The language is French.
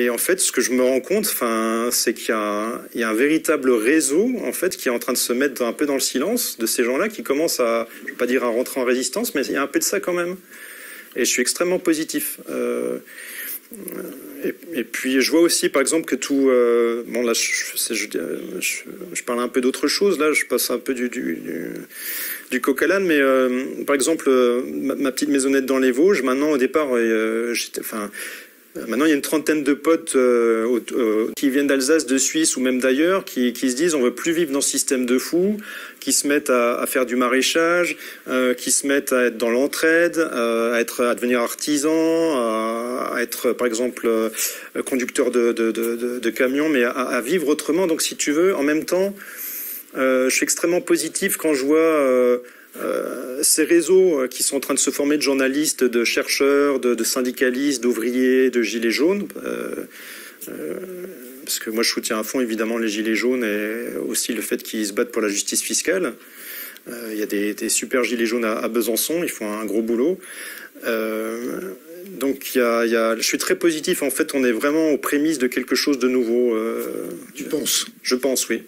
Et en fait, ce que je me rends compte, c'est qu'il y a un véritable réseau, en fait, qui est en train de se mettre un peu dans le silence de ces gens-là qui commencent à, je ne vais pas dire à rentrer en résistance, mais il y a un peu de ça quand même. Et je suis extrêmement positif. Et puis je vois aussi, par exemple, que tout... bon, là, je parle un peu d'autre chose. Là, je passe un peu du coq à l'âne, mais par exemple, ma petite maisonnette dans les Vosges, maintenant, au départ, maintenant, il y a une trentaine de potes qui viennent d'Alsace, de Suisse ou même d'ailleurs, qui se disent on veut plus vivre dans ce système de fous, qui se mettent à faire du maraîchage, qui se mettent à être dans l'entraide, à devenir artisans, à être par exemple conducteur de camions, mais à vivre autrement. Donc si tu veux, en même temps, je suis extrêmement positif quand je vois ces réseaux qui sont en train de se former de journalistes, de chercheurs, de syndicalistes, d'ouvriers, de gilets jaunes. Parce que moi je soutiens à fond évidemment les gilets jaunes et aussi le fait qu'ils se battent pour la justice fiscale. Il y a des super gilets jaunes à Besançon, ils font un gros boulot. Donc je suis très positif, en fait on est vraiment aux prémices de quelque chose de nouveau. Tu penses? Je pense, oui.